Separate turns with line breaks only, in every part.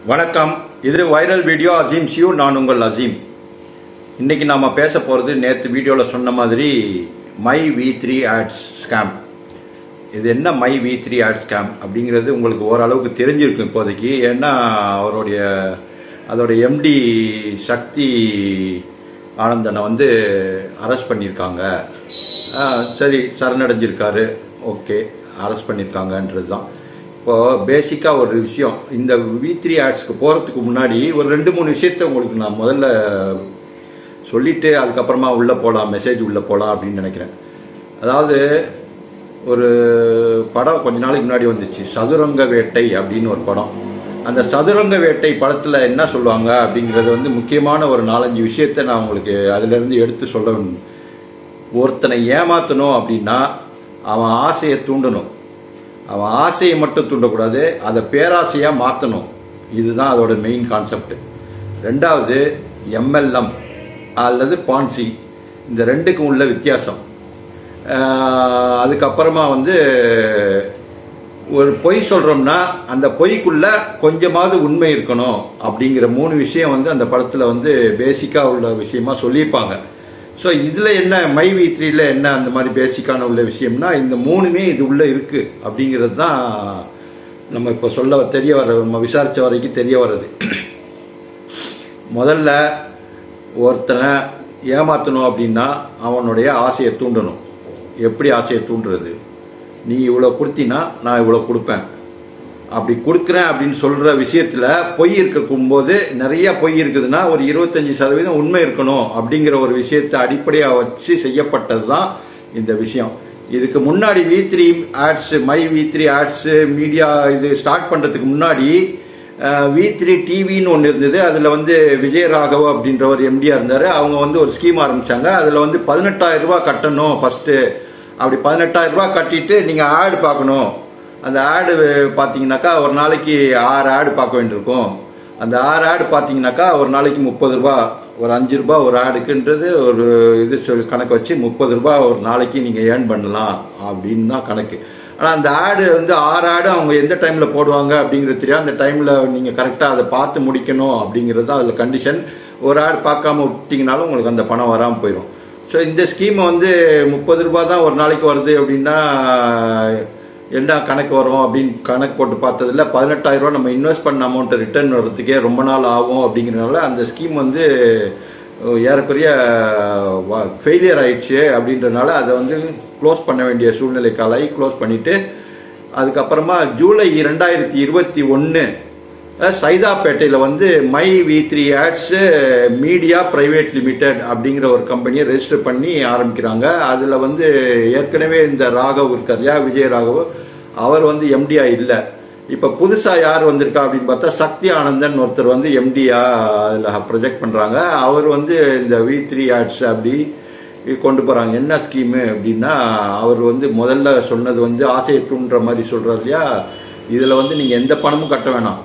வணக்கம். இது viral video Azeem ஷியூ. நான் உங்கள் அசீம். இன்னைக்கு நாம பேச போறது நேற்று வீடியோவில் சொன்ன மாதிரி மை V3 ஆட்ஸ் ஸ்கேம். இது என்ன மை V3 ஆட் ஸ்கேம் அப்படிங்கிறது உங்களுக்கு ஓரளவுக்கு தெரிஞ்சிருக்கும் இப்போதைக்கு. ஏன்னா அதோட எம்டி சக்தி ஆனந்தனை வந்து அரெஸ்ட் பண்ணியிருக்காங்க. சரி, சரணடைஞ்சிருக்காரு. ஓகே, அரெஸ்ட் பண்ணியிருக்காங்கன்றது தான். இப்போ பேசிக்காக ஒரு விஷயம், இந்த V3 ஆட்ஸ்க்கு போகிறதுக்கு முன்னாடி ஒரு 2-3 விஷயத்த உங்களுக்கு நான் முதல்ல சொல்லிட்டு அதுக்கப்புறமா உள்ளே போகலாம், மெசேஜ் உள்ளே போகலாம் அப்படின்னு நினைக்கிறேன். அதாவது ஒரு படம் கொஞ்ச நாளைக்கு முன்னாடி வந்துச்சு, சதுரங்க வேட்டை அப்படின்னு ஒரு படம். அந்த சதுரங்க வேட்டை படத்தில் என்ன சொல்லுவாங்க அப்படிங்கிறது வந்து முக்கியமான ஒரு 4-5 விஷயத்த நான் உங்களுக்கு அதிலிருந்து எடுத்து சொல்ல வேண்டும். ஒருத்தனை ஏமாற்றணும் அப்படின்னா அவன் ஆசையை தூண்டணும். அவன் ஆசையை மட்டும் தூண்டக்கூடாது, அதை பேராசையாக மாற்றணும். இதுதான் அதோட மெயின் கான்செப்ட். ரெண்டாவது MLM அல்லது பான்சி, இந்த ரெண்டுக்கும் உள்ள வித்தியாசம். அதுக்கப்புறமா வந்து ஒரு பொய் சொல்கிறோம்னா அந்த பொய்க்குள்ள கொஞ்சமாவது உண்மை இருக்கணும் அப்படிங்கிற 3 விஷயம் வந்து அந்த படத்தில் வந்து பேசிக்காக உள்ள விஷயமா சொல்லியிருப்பாங்க. ஸோ இதில் என்ன மை V3ல என்ன அந்த மாதிரி பேசிக்கான உள்ள விஷயம்னா இந்த 3மே இது உள்ளே இருக்குது அப்படிங்கிறது தான் நம்ம இப்போ தெரிய வர, நம்ம விசாரித்த வரைக்கும் தெரிய வர்றது. முதல்ல ஒருத்தனை ஏமாற்றணும் அப்படின்னா அவனுடைய ஆசையை தூண்டணும். எப்படி ஆசையை தூண்டுறது? நீ இவ்வளோ கொடுத்தினா நான் இவ்வளோ கொடுப்பேன், அப்படி கொடுக்குறேன் அப்படின்னு சொல்கிற விஷயத்தில் பொய் இருக்கும்போது நிறைய பொய் இருக்குதுன்னா ஒரு 25% உண்மை இருக்கணும் அப்படிங்கிற ஒரு விஷயத்தை அடிப்படையாக வச்சு செய்யப்பட்டது தான் இந்த விஷயம். இதுக்கு முன்னாடி V3 ads, my V3 ads media இது ஸ்டார்ட் பண்ணுறதுக்கு முன்னாடி V3 டிவின்னு ஒன்று இருந்தது. அதில் வந்து விஜயராகவ் அப்படின்ற ஒரு MD இருந்தார். அவங்க வந்து ஒரு ஸ்கீம் ஆரம்பித்தாங்க. அதில் வந்து 18,000 ரூபா கட்டணும் ஃபஸ்ட்டு. அப்படி 18,000 ரூபா கட்டிட்டு நீங்கள் ஆடு பார்க்கணும். அந்த ஆடு பார்த்தீங்கன்னாக்கா ஒரு நாளைக்கு 6 ஆடு பார்க்க வேண்டியிருக்கும். அந்த 6 ஆடு பார்த்தீங்கன்னாக்கா ஒரு நாளைக்கு 30 ரூபா, ஒரு 5 ரூபா ஒரு ஆடுக்குன்றது ஒரு இது கணக்கு வச்சு 30 ரூபா ஒரு நாளைக்கு நீங்கள் ஏர்ன் பண்ணலாம் அப்படின்னு தான் கணக்கு. ஆனால் அந்த ஆடு வந்து 6 ஆடு அவங்க எந்த டைமில் போடுவாங்க அப்படிங்கிறது தெரியாது. அந்த டைமில் நீங்கள் கரெக்டாக அதை பார்த்து முடிக்கணும் அப்படிங்கிறது தான் அதில் கண்டிஷன். ஒரு ஆடு பார்க்காம விட்டிங்கனாலும் உங்களுக்கு அந்த பணம் வராமல் போயிடும். ஸோ இந்த ஸ்கீமை வந்து 30 ரூபா தான் ஒரு நாளைக்கு வருது அப்படின்னா என்ன கணக்கு வரும் அப்படின்னு கணக்கு போட்டு பார்த்ததில்ல. 18,000 ரூபா நம்ம இன்வெஸ்ட் பண்ண அமௌண்ட்டை ரிட்டர்ன் வர்றதுக்கே ரொம்ப நாள் ஆகும். அப்படிங்கிறனால அந்த ஸ்கீம் வந்து ஏறக்குறைய ஃபெயிலியர் ஆயிடுச்சு. அப்படின்றனால அதை வந்து க்ளோஸ் பண்ண வேண்டிய சூழ்நிலை காலாகி க்ளோஸ் பண்ணிவிட்டு அதுக்கப்புறமா ஜூலை 2021 சைதாப்பேட்டையில் வந்து my V3 ads media private limited அப்படிங்கிற ஒரு கம்பெனியை ரெஜிஸ்டர் பண்ணி ஆரம்பிக்கிறாங்க. அதில் வந்து ஏற்கனவே இந்த ராகவ் இருக்கார், விஜயராகவ், அவர் வந்து MDயா இல்லை. இப்போ புதுசாக யார் வந்திருக்கா அப்படின்னு பார்த்தா சக்தி ஆனந்தன் ஒருத்தர் வந்து MDயா அதில் ப்ரொஜெக்ட் பண்ணுறாங்க. அவர் வந்து இந்த V3 ஆட்ஸ் அப்படி கொண்டு போகிறாங்க. என்ன ஸ்கீமு அப்படின்னா, அவர் வந்து முதல்ல சொன்னது வந்து ஆசையை தூண்டுற மாதிரி சொல்கிறார் இல்லையா, இதில் வந்து நீங்கள் எந்த பணமும் கட்ட வேணாம்.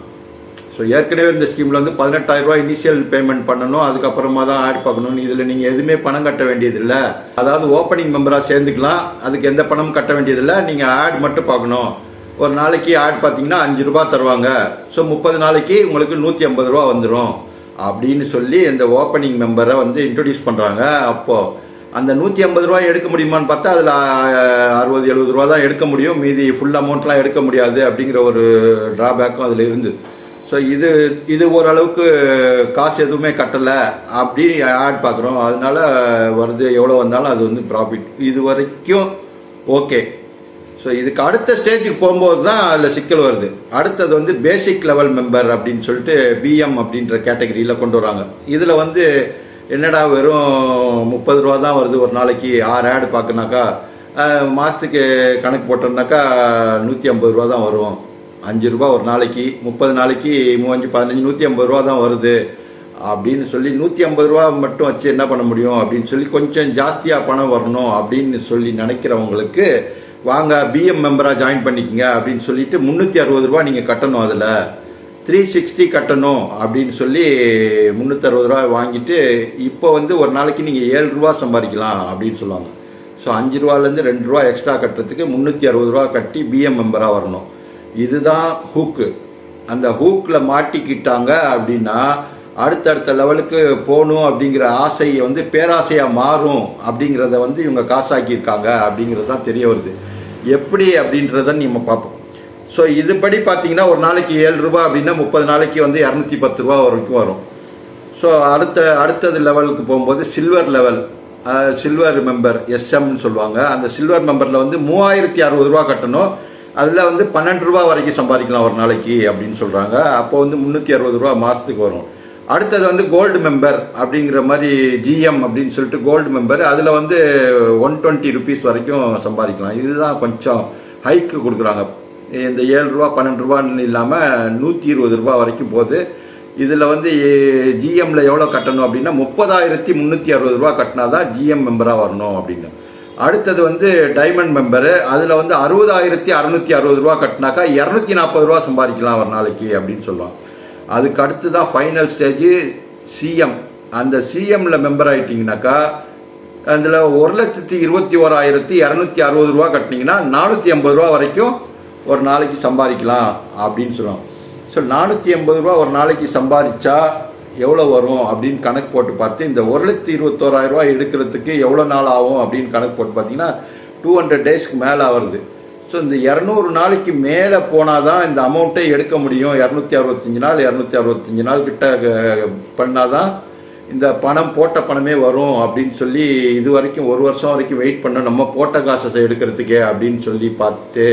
ஸோ ஏற்கனவே இந்த ஸ்கீமில் வந்து 18,000 ரூபா இனிஷியல் பேமெண்ட் பண்ணணும், அதுக்கப்புறமா தான் ஆட் பார்க்கணும். இதில் நீங்கள் எதுவுமே பணம் கட்ட வேண்டியதில்லை. அதாவது ஓப்பனிங் மெம்பராக சேர்ந்துக்கலாம், அதுக்கு எந்த பணமும் கட்ட வேண்டியதில்லை. நீங்கள் ஆட் மட்டும் பார்க்கணும். ஒரு நாளைக்கு ஆட் பார்த்தீங்கன்னா 5 ரூபா தருவாங்க. ஸோ 30 நாளைக்கு உங்களுக்கு 150 ரூபா வந்துடும் அப்படின்னு சொல்லி இந்த ஓப்பனிங் மெம்பரை வந்து இன்ட்ரடியூஸ் பண்ணுறாங்க. அப்போது அந்த 150 ரூபாய் எடுக்க முடியுமான்னு பார்த்தா அதில் 60-70 ரூபா தான் எடுக்க முடியும், மீதி ஃபுல் அமௌண்ட்லாம் எடுக்க முடியாது அப்படிங்கிற ஒரு ட்ராபேக்கும் அதில் இருந்து. ஸோ இது ஓரளவுக்கு காசு எதுவுமே கட்டலை அப்படின்னு ஆட் பார்க்குறோம், அதனால வருது, எவ்வளோ வந்தாலும் அது வந்து ப்ராஃபிட். இது வரைக்கும் ஓகே. ஸோ இதுக்கு அடுத்த ஸ்டேஜுக்கு போகும்போது தான் அதில் சிக்கல் வருது. அடுத்தது வந்து பேசிக் லெவல் மெம்பர் அப்படின்னு சொல்லிட்டு BM அப்படின்ற கேட்டகரியில் கொண்டு வராங்க. இதில் வந்து என்னடா வெறும் 30 ரூபா தான் வருது ஒரு நாளைக்கு, 6 ஆடு பார்க்கனாக்கா மாதத்துக்கு கணக்கு போட்டோம்னாக்கா 150 ரூபா தான் வரும். 5 ரூபா ஒரு நாளைக்கு, 30 நாளைக்கு 3, 15, 150 ரூபா தான் வருது அப்படின்னு சொல்லி 150 ரூபா மட்டும் வச்சு என்ன பண்ண முடியும் அப்படின்னு சொல்லி கொஞ்சம் ஜாஸ்தியாக பணம் வரணும் அப்படின்னு சொல்லி நினைக்கிறவங்களுக்கு வாங்க BM மெம்பராக ஜாயின் பண்ணிக்கங்க அப்படின்னு சொல்லிட்டு 360 ரூபா நீங்கள் கட்டணும். அதில் 360 கட்டணும் அப்படின்னு சொல்லி 360 ரூபா வாங்கிட்டு இப்போ வந்து ஒரு நாளைக்கு நீங்கள் 7 ரூபா சம்பாதிக்கலாம் அப்படின்னு சொல்லுவாங்க. ஸோ 5 ரூபாலேருந்து 2 ரூபா எக்ஸ்ட்ரா கட்டுறதுக்கு 360 ரூபா கட்டி BM மெம்பராக வரணும். இதுதான் ஹூக்கு. அந்த ஹூக்கில் மாட்டிக்கிட்டாங்க அப்படின்னா அடுத்தடுத்த லெவலுக்கு போகணும் அப்படிங்கிற ஆசையை வந்து பேராசையாக மாறும் அப்படிங்கிறத வந்து இவங்க காசாக்கியிருக்காங்க அப்படிங்கிறது தான் தெரிய வருது. எப்படி அப்படின்றத நம்ம பார்ப்போம். ஸோ இதுபடி பார்த்தீங்கன்னா ஒரு நாளைக்கு 7 ரூபா அப்படின்னா 30 நாளைக்கு வந்து 210 ரூபா வரைக்கும் வரும். ஸோ அடுத்தது லெவலுக்கு போகும்போது சில்வர் மெம்பர் எஸ்எம்னு சொல்லுவாங்க. அந்த சில்வர் மெம்பரில் வந்து 3060 ரூபா கட்டணும். அதில் வந்து 12 ரூபா வரைக்கும் சம்பாதிக்கலாம் ஒரு நாளைக்கு அப்படின்னு சொல்கிறாங்க. அப்போ வந்து 360 ரூபா மாதத்துக்கு வரும். அடுத்தது வந்து கோல்டு மெம்பர் அப்படிங்கிற மாதிரி ஜிஎம் அப்படின்னு சொல்லிட்டு கோல்டு மெம்பர், அதில் வந்து 120 ருபீஸ் வரைக்கும் சம்பாதிக்கலாம். இதுதான் கொஞ்சம் ஹைக்கு கொடுக்குறாங்க. இந்த 7 ரூபா 12 ரூபான்னு இல்லாமல் 120 ரூபா வரைக்கும் போகுது. இதில் வந்து ஜிஎம்ல எவ்வளோ கட்டணும் அப்படின்னா 30,360 ரூபா கட்டினா தான் ஜிஎம் மெம்பராக வரணும் அப்படின்னு. அடுத்தது வந்து டைமண்ட் மெம்பரு, அதில் வந்து 60,660 ரூபா கட்டினாக்கா 240 ரூபா சம்பாதிக்கலாம் ஒரு நாளைக்கு அப்படின்னு சொல்லுவாங்க. அதுக்கு அடுத்து தான் ஃபைனல் ஸ்டேஜ் சிஎம். அந்த சிஎம்ல மெம்பர் ஆகிட்டிங்கனாக்கா அதில் 1,21,260 ரூபா கட்டினீங்கன்னா 480 ரூபா வரைக்கும் ஒரு நாளைக்கு சம்பாதிக்கலாம் அப்படின்னு சொல்லுவாங்க. ஸோ 480 ரூபா ஒரு நாளைக்கு சம்பாதிச்சா எவ்வளோ வரும் அப்படின்னு கணக்கு போட்டு பார்த்து இந்த 1,21,000 ரூபா எடுக்கிறதுக்கு எவ்வளோ நாள் ஆகும் அப்படின்னு கணக்கு போட்டு பார்த்தீங்கன்னா 200 டேஸ்க்கு மேலே வருது. ஸோ இந்த 200 நாளைக்கு மேலே போனால் தான் இந்த அமௌண்ட்டை எடுக்க முடியும். 265 நாள் கிட்ட பண்ணால் தான் இந்த பணம் போட்ட பணமே வரும் அப்படின்னு சொல்லி இது வரைக்கும் 1 வருஷம் வரைக்கும் வெயிட் பண்ண நம்ம போட்ட காசை எடுக்கிறதுக்கே அப்படின்னு சொல்லி பார்த்துட்டு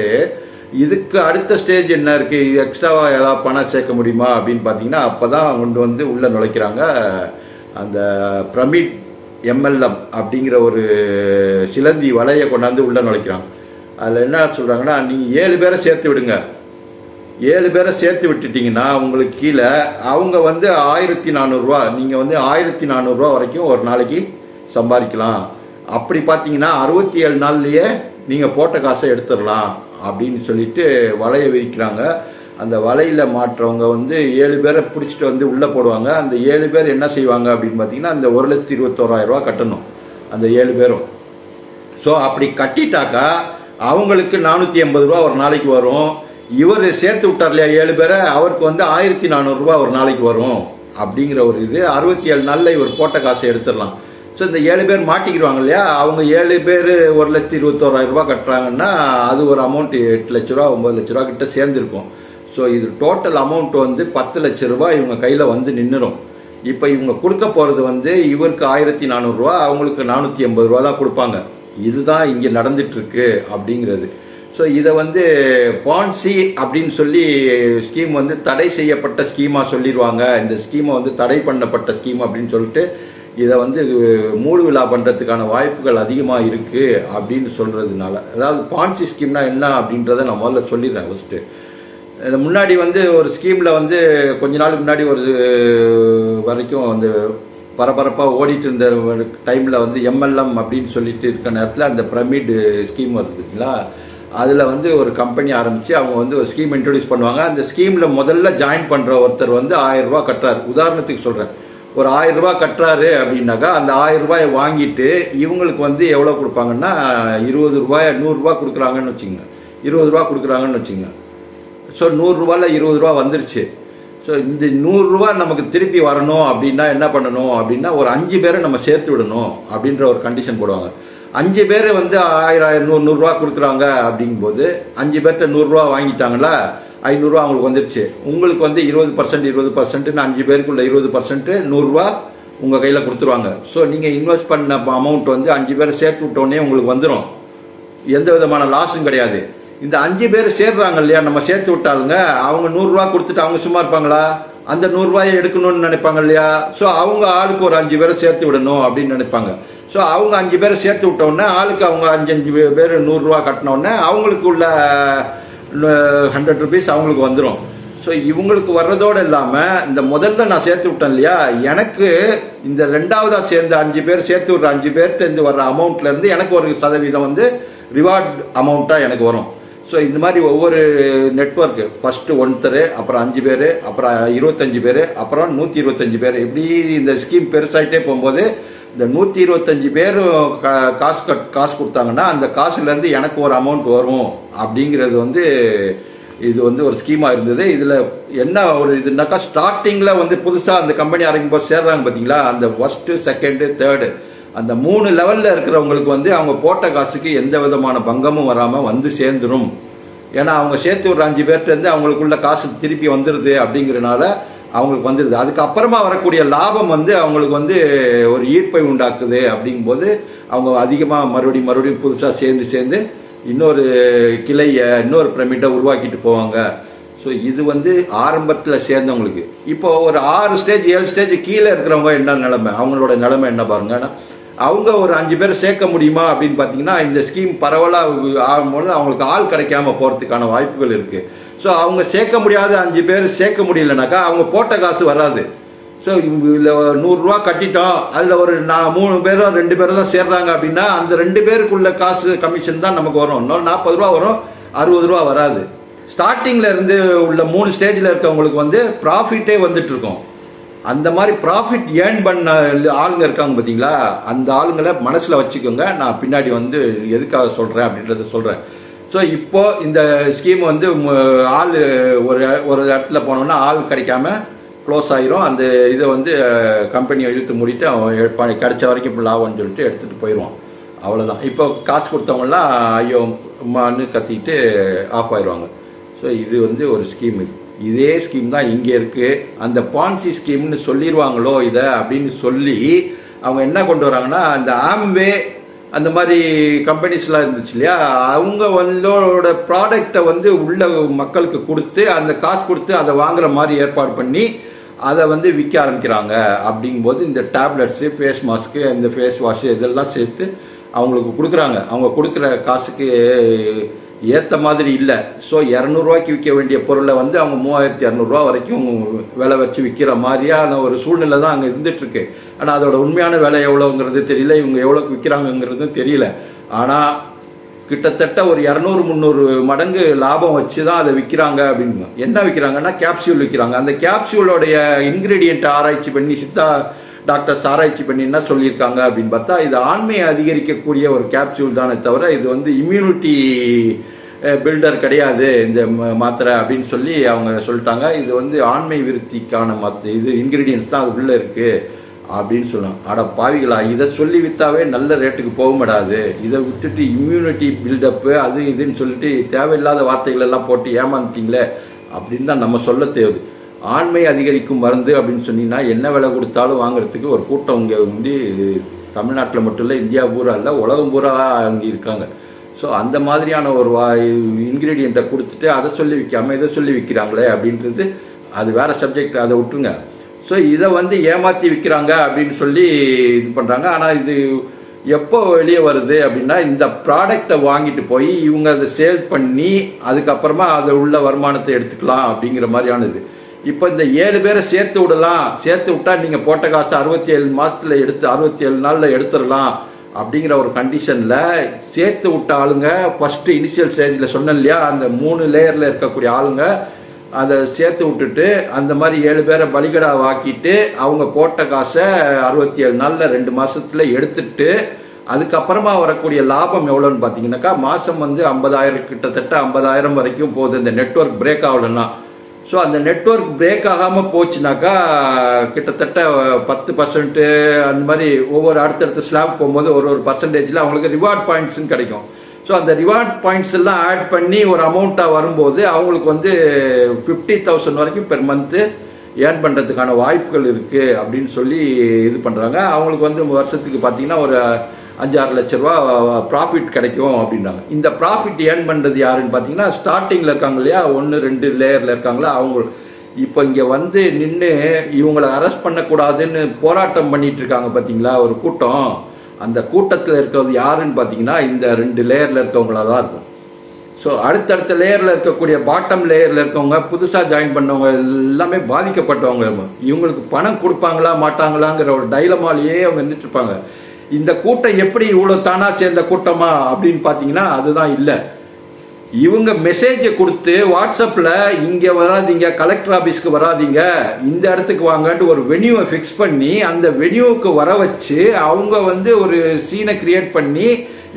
இதுக்கு அடுத்த ஸ்டேஜ் என்ன இருக்குது, இது எக்ஸ்ட்ராவாக ஏதாவது பணம் சேர்க்க முடியுமா அப்படின்னு பார்த்தீங்கன்னா அப்போ தான் கொண்டு வந்து உள்ளே நுழைக்கிறாங்க. அந்த பிரமிட் எம்எல்எம் அப்படிங்கிற ஒரு சிலந்தி வலையை கொண்டாந்து உள்ளே நுழைக்கிறாங்க. அதில் என்ன சொல்கிறாங்கன்னா, நீங்கள் 7 பேரை சேர்த்து விடுங்க. 7 பேரை சேர்த்து விட்டுட்டிங்கன்னா உங்களுக்கு கீழே அவங்க வந்து 1,400 ரூபா, நீங்கள் வந்து 1,400 ரூபா வரைக்கும் ஒரு நாளைக்கு சம்பாதிக்கலாம். அப்படி பார்த்தீங்கன்னா 67 நாள்லேயே நீங்கள் போட்ட காசை எடுத்துடலாம் அப்படின்னு சொல்லிட்டு வலையை விரிக்கிறாங்க. அந்த வலையில் மாற்றவங்க வந்து 7 பேரை பிடிச்சிட்டு வந்து உள்ளே போடுவாங்க. அந்த 7 பேர் என்ன செய்வாங்க அப்படின்னு பார்த்தீங்கன்னா அந்த 1,21,000 ரூபா கட்டணும் அந்த 7 பேரும். ஸோ அப்படி கட்டிட்டாக்கா அவங்களுக்கு 480 ரூபா ஒரு நாளைக்கு வரும். இவர் சேர்த்து விட்டார் இல்லையா 7 பேரை, அவருக்கு வந்து 1,400 ரூபா ஒரு நாளைக்கு வரும் அப்படிங்கிற ஒரு இது. 67 நாளில் இவர் போட்ட காசை எடுத்துடலாம். ஸோ இந்த 7 பேர் மாட்டிக்கிடுவாங்க இல்லையா, அவங்க 7 பேர் 1,21,000 ரூபா கட்டுறாங்கன்னா அது ஒரு அமௌண்ட் 8 லட்ச ரூபா 9 லட்ச ரூபா கிட்ட சேர்ந்துருக்கும். ஸோ இது டோட்டல் அமௌண்ட் வந்து 10 லட்ச ரூபா இவங்க கையில் வந்து நின்றுடும். இப்போ இவங்க கொடுக்க போகிறது வந்து இவருக்கு 1,400 ரூபா, அவங்களுக்கு 480 ரூபா தான் கொடுப்பாங்க. இதுதான் இங்கே நடந்துட்டு இருக்கு அப்படிங்கிறது. ஸோ இதை வந்து பான்சி அப்படின்னு சொல்லி ஸ்கீம் வந்து தடை செய்யப்பட்ட ஸ்கீமாக சொல்லிடுவாங்க. இந்த ஸ்கீமை வந்து தடை பண்ணப்பட்ட ஸ்கீம் அப்படின்னு சொல்லிட்டு இதை வந்து மூடு விழா பண்ணுறதுக்கான வாய்ப்புகள் அதிகமாக இருக்குது அப்படின்னு சொல்கிறதுனால, அதாவது பான்சி ஸ்கீம்னா என்ன அப்படின்றத நான் முதல்ல சொல்லிடுறேன். ஃபஸ்ட்டு முன்னாடி வந்து ஒரு ஸ்கீமில் வந்து கொஞ்ச நாளுக்கு முன்னாடி ஒரு வரைக்கும் வந்து பரபரப்பாக ஓடிட்டு இருந்த டைமில் வந்து எம்எல்எம் அப்படின்னு சொல்லிட்டு இருக்க நேரத்தில் அந்த பிரமிட் ஸ்கீம் வருதுங்களா, அதில் வந்து ஒரு கம்பெனி ஆரம்பித்து அவங்க வந்து ஒரு ஸ்கீம் இன்ட்ரடியூஸ் பண்ணுவாங்க. அந்த ஸ்கீமில் முதல்ல ஜாயின் பண்ணுற ஒருத்தர் வந்து 1000 ரூபா கட்டுறாரு. உதாரணத்துக்கு சொல்கிறேன், ஒரு 1000 ரூபா கட்டுறாரு அப்படின்னாக்கா அந்த 1000 ரூபாயை வாங்கிட்டு இவங்களுக்கு வந்து எவ்வளோ கொடுப்பாங்கன்னா 20 ரூபாய் 100 ரூபா கொடுக்குறாங்கன்னு வச்சுங்க, 20 ரூபா கொடுக்குறாங்கன்னு வச்சுங்க. ஸோ 100 ரூபாயில் 20 ரூபா வந்துருச்சு. ஸோ இந்த 100 ரூபா நமக்கு திருப்பி வரணும் அப்படின்னா என்ன பண்ணணும் அப்படின்னா ஒரு 5 பேரை நம்ம சேர்த்து விடணும் அப்படின்ற ஒரு கண்டிஷன் போடுவாங்க. 5 பேர் வந்து 1000 100 ரூபா கொடுக்குறாங்க அப்படிங்கும்போது 5 பேர்கிட்ட 100 ரூபா வாங்கிட்டாங்களா, 500 ரூபா அவங்களுக்கு வந்துருச்சு. உங்களுக்கு வந்து 20% 5 பேருக்குள்ள 20% 100 ரூபா உங்கள் கையில் கொடுத்துருவாங்க. ஸோ நீங்கள் இன்வெஸ்ட் பண்ண அமௌண்ட் வந்து 5 பேரை சேர்த்து விட்டோடனே உங்களுக்கு வந்துடும், எந்த விதமான லாஸும் கிடையாது. இந்த 5 பேர் சேர்றாங்க இல்லையா, நம்ம சேர்த்து விட்டாலுங்க, அவங்க 100 ரூபா கொடுத்துட்டு அவங்க சும்மா இருப்பாங்களா, அந்த 100 ரூபாயை எடுக்கணும்னு நினைப்பாங்க இல்லையா. ஸோ அவங்க ஆளுக்கு ஒரு 5 பேரை சேர்த்து விடணும் அப்படின்னு நினைப்பாங்க. ஸோ அவங்க 5 பேரை சேர்த்து விட்டோடனே ஆளுக்கு அவங்க 5 பேர் 100 ரூபா கட்டினோடனே அவங்களுக்கு உள்ள 100 ருபீஸ் அவங்களுக்கு வந்துடும். ஸோ இவங்களுக்கு வர்றதோடு இல்லாமல் இந்த முதல்ல நான் சேர்த்து விட்டேன் இல்லையா, எனக்கு இந்த ரெண்டாவதாக சேர்ந்த 5 பேர் சேர்த்து விட்ற 5 பேர்கிட்ட வர்ற அமௌண்ட்லேருந்து எனக்கு ஒரு சதவீதம் வந்து ரிவார்ட் அமௌண்ட்டாக எனக்கு வரும். ஸோ இந்த மாதிரி ஒவ்வொரு நெட்வொர்க்கு ஃபஸ்ட்டு ஒருத்தர், அப்புறம் 5 பேர், அப்புறம் 25 பேர், அப்புறம் 125 பேர், இப்படி இந்த ஸ்கீம் பெருசாகிட்டே போகும்போது இந்த 125 பேர் காசு கொடுத்தாங்கன்னா அந்த காசுலேருந்து எனக்கு ஒரு அமௌண்ட் வரும் அப்படிங்கிறது வந்து இது வந்து ஒரு ஸ்கீமா இருந்தது. இதுல என்ன ஒரு இதுனாக்கா, ஸ்டார்டிங்ல வந்து புதுசா அந்த கம்பெனி ஆரம்பிக்கும் போது சேர்றாங்க பாத்தீங்களா, அந்த ஃபர்ஸ்ட் செகண்ட் தேர்டு அந்த 3 லெவல்ல இருக்கிறவங்களுக்கு வந்து அவங்க போட்ட காசுக்கு எந்த விதமான பங்கமும் வராம வந்து சேர்ந்துரும். ஏன்னா அவங்க சேர்த்து ஒரு 5 பேர்ட்ட இருந்து அவங்களுக்குள்ள காசு திருப்பி வந்துருது அப்படிங்கறனால அவங்களுக்கு வந்துருது. அதுக்கப்புறமா வரக்கூடிய லாபம் வந்து அவங்களுக்கு வந்து ஒரு ஈர்ப்பை உண்டாக்குது. அப்படிங்கும் போது அவங்க அதிகமா மறுபடியும் புதுசா சேர்ந்து இன்னொரு கிளைய இன்னொரு பிரமிட்டை உருவாக்கிட்டு போவாங்க. ஸோ இது வந்து ஆரம்பத்தில் சேர்ந்தவங்களுக்கு. இப்போ ஒரு 6 ஸ்டேஜ் 7 ஸ்டேஜ் கீழே இருக்கிறவங்க என்ன நிலைமை, அவங்களோட நிலைமை என்ன பாருங்க. அவங்க ஒரு 5 பேர் சேர்க்க முடியுமா அப்படின்னு பார்த்தீங்கன்னா, இந்த ஸ்கீம் பரவலாக ஆகும்போது அவங்களுக்கு ஆள் கிடைக்காம போகிறதுக்கான வாய்ப்புகள் இருக்கு. ஸோ அவங்க சேர்க்க முடியாத 5 பேர் சேர்க்க முடியலனாக்கா அவங்க போட்ட காசு வராது. ஸோ இதில் 100 ரூபா கட்டிட்டோம், அதில் ஒரு 3 பேரோ 2 பேரோ தான் சேர்றாங்க அப்படின்னா அந்த 2 பேருக்குள்ள காசு கமிஷன் தான் நமக்கு வரும். இன்னொரு 40 ரூபா வரும், 60 ரூபா வராது. ஸ்டார்டிங்ல இருந்து உள்ள 3 ஸ்டேஜ்ல இருக்கவங்களுக்கு வந்து ப்ராஃபிட்டே வந்துட்டு இருக்கும். அந்த மாதிரி ப்ராஃபிட் ஏர்ன் பண்ண ஆளுங்க இருக்காங்க பார்த்தீங்களா, அந்த ஆளுங்களை மனசுல வச்சுக்கோங்க. நான் பின்னாடி வந்து எதுக்காக சொல்றேன் அப்படின்றத சொல்றேன். ஸோ இப்போ இந்த ஸ்கீம் வந்து ஆள் ஒரு இடத்துல போனோம்னா ஆள் கிடைக்காம க்ளோஸ் ஆயிரும். அந்த இதை வந்து கம்பெனியை இழுத்து மூடிட்டு அவன் கிடைச்ச வரைக்கும் லாபம்னு சொல்லிட்டு எடுத்துட்டு போயிடுவான். அவ்வளோதான். இப்போ காசு கொடுத்தவங்கலாம் ஐயோ அம்மான்னு கத்திட்டு ஆஃப் ஆயிடுவாங்க. ஸோ இது வந்து ஒரு ஸ்கீம். இதே ஸ்கீம் தான் இங்கே இருக்கு. அந்த பான்சி ஸ்கீம்னு சொல்லிடுவாங்களோ இதை அப்படின்னு சொல்லி அவங்க என்ன கொண்டு வராங்கன்னா, அந்த ஆம்வே அந்த மாதிரி கம்பெனிஸ்லாம் இருந்துச்சு இல்லையா, அவங்க வந்தோட ப்ராடக்டை வந்து உள்ள மக்களுக்கு கொடுத்து அந்த காசு கொடுத்து அதை வாங்குற மாதிரி ஏற்பாடு பண்ணி அதை வந்து விற்க ஆரம்பிக்கிறாங்க. அப்படிங்கும்போது இந்த டேப்லெட்ஸு, ஃபேஸ் மாஸ்க்கு, இந்த ஃபேஸ் வாஷு இதெல்லாம் சேர்த்து அவங்களுக்கு கொடுக்குறாங்க. அவங்க கொடுக்குற காசுக்கு ஏற்ற மாதிரி இல்லை. ஸோ 200 ரூபாய்க்கு விற்க வேண்டிய பொருளை வந்து அவங்க 3200 ரூபா வரைக்கும் விலை வச்சு விற்கிற மாதிரியான ஒரு சூழ்நிலை தான் அங்கே இருந்துட்டு இருக்கு. ஆனால் அதோட உண்மையான விலை எவ்வளோங்கிறது தெரியல, இவங்க எவ்வளோக்கு விற்கிறாங்கிறதும் தெரியல. ஆனால் கிட்டத்தட்ட ஒரு 200-300 மடங்கு லாபம் வச்சு தான் அதை விற்கிறாங்க. அப்படின்னு என்ன விற்கிறாங்கன்னா, கேப்சியூல் விற்கிறாங்க. அந்த கேப்சியூலோடைய இன்கிரீடியன்ட் ஆராய்ச்சி பண்ணி சித்தா டாக்டர்ஸ் ஆராய்ச்சி பண்ணி என்ன சொல்லியிருக்காங்க அப்படின்னு பார்த்தா, இது ஆண்மையை அதிகரிக்கக்கூடிய ஒரு கேப்சியூல் தானே தவிர இது வந்து இம்யூனிட்டி பில்டர் கிடையாது இந்த மாத்திரை அப்படின்னு சொல்லி அவங்க சொல்லிட்டாங்க. இது வந்து ஆண்மை விருத்திக்கான இது இன்கிரீடியன்ஸ் தான் அது உள்ள இருக்கு அப்படின்னு சொல்லலாம். அட பாவிகளா, இதை சொல்லி வித்தாவே நல்ல ரேட்டுக்கு போக மாட்டாது. இதை விட்டுட்டு இம்யூனிட்டி பில்டப்பு அது இதுன்னு சொல்லிட்டு தேவையில்லாத வார்த்தைகள் எல்லாம் போட்டு ஏமாந்துட்டீங்களே அப்படின்னு தான் நம்ம சொல்ல தேவை. ஆண்மை அதிகரிக்கும் மருந்து அப்படின்னு சொன்னீங்கன்னா என்ன விலை கொடுத்தாலும் வாங்குறதுக்கு ஒரு கூட்டம் இங்கே வந்து தமிழ்நாட்டில் மட்டும் இல்லை, இந்தியா பூரா இல்லை, உலகம் பூரா அங்கே இருக்காங்க. ஸோ அந்த மாதிரியான ஒரு இன்கிரீடியண்ட்டை கொடுத்துட்டு அதை சொல்லி விற்காம இதை சொல்லி விற்கிறாங்களே அப்படின்றது அது வேற சப்ஜெக்ட், அதை விட்டுருங்க. ஸோ இதை வந்து ஏமாற்றி விற்கிறாங்க அப்படின்னு சொல்லி இது பண்ணுறாங்க. ஆனால் இது எப்போ வெளியே வருது அப்படின்னா, இந்த ப்ராடக்டை வாங்கிட்டு போய் இவங்க அதை சேல் பண்ணி அதுக்கப்புறமா அதை உள்ள வருமானத்தை எடுத்துக்கலாம் அப்படிங்கிற மாதிரியானது. இப்போ இந்த 7 பேரை சேர்த்து விடலாம், சேர்த்து விட்டா நீங்க போட்ட காசு 67 மாசத்துல எடுத்து 67 நாள்ல எடுத்துடலாம் அப்படிங்கிற ஒரு கண்டிஷன்ல சேர்த்து விட்ட ஆளுங்க ஃபர்ஸ்ட் இனிஷியல் ஸ்டேஜ்ல சொன்னேன் இல்லையா, அந்த 3 லேயர்ல இருக்கக்கூடிய ஆளுங்க அதை சேர்த்து விட்டுட்டு அந்த மாதிரி 7 பேரை பலிகடா வாக்கிட்டு அவங்க போட்ட காசை 67 நாள்ல 2 மாசத்துல எடுத்துட்டு அதுக்கப்புறமா வரக்கூடிய லாபம் எவ்வளோன்னு பார்த்தீங்கன்னாக்கா, மாசம் வந்து 50,000 கிட்டத்தட்ட 50,000 வரைக்கும் போகுது இந்த நெட்வொர்க் பிரேக் ஆகலன்னா. ஸோ அந்த நெட்வொர்க் பிரேக் ஆகாமல் போச்சுனாக்கா கிட்டத்தட்ட 10% அந்த மாதிரி ஒவ்வொரு அடுத்தடுத்த ஸ்லாப் போகும்போது ஒரு பர்சன்டேஜில் அவங்களுக்கு ரிவார்ட் பாயிண்ட்ஸும் கிடைக்கும். ஸோ அந்த ரிவார்ட் பாயிண்ட்ஸ் எல்லாம் ஆட் பண்ணி ஒரு அமௌண்ட்டாக வரும்போது அவங்களுக்கு வந்து 50,000 வரைக்கும் பெர் மந்த்து ஏர்ன் பண்ணுறதுக்கான வாய்ப்புகள் இருக்குது அப்படின்னு சொல்லி இது பண்ணுறாங்க. அவங்களுக்கு வந்து வருஷத்துக்கு பார்த்தீங்கன்னா ஒரு 5-6 லட்ச ரூபா ப்ராஃபிட் கிடைக்கும் அப்படின்றாங்க. இந்த ப்ராஃபிட் ஏர்ன் பண்ணுறது யாருன்னு பார்த்தீங்கன்னா, ஸ்டார்டிங்கில் இருக்காங்க இல்லையா, 1-2 லேயரில் இருக்காங்களா அவங்க. இப்போ இங்கே வந்து நின்று இவங்களை அரெஸ்ட் பண்ணக்கூடாதுன்னு போராட்டம் பண்ணிட்டு இருக்காங்க பார்த்தீங்களா ஒரு கூட்டம். அந்த கூட்டத்தில் இருக்கிறது யாருன்னு பார்த்தீங்கன்னா இந்த 2 லேயரில் இருக்கவங்களா தான் இருக்கும். ஸோ அடுத்தடுத்த லேயரில் இருக்கக்கூடிய பாட்டம் லேயரில் இருக்கவங்க புதுசாக ஜாயின் பண்ணவங்க எல்லாமே பாதிக்கப்பட்டவங்க. இவங்களுக்கு பணம் கொடுப்பாங்களா மாட்டாங்களாங்கிற ஒரு டைலமாலேயே அவங்க நின்றுட்டு இருப்பாங்க. இந்த கூட்டம் எப்படி இவ்வளவு தானா சேர்ந்த கூட்டமா அப்படின்னு பாத்தீங்கன்னா அதுதான் இல்ல. இவங்க மெசேஜை கொடுத்து வாட்ஸ்அப்ல இங்க வராதீங்க, கலெக்டர் ஆபீஸ்க்கு வராதீங்க, இந்த இடத்துக்கு வாங்கன்ட்டு ஒரு வென்யூவை பிக்ஸ் பண்ணி அந்த வென்யூவுக்கு வர வச்சு அவங்க வந்து ஒரு சீனை கிரியேட் பண்ணி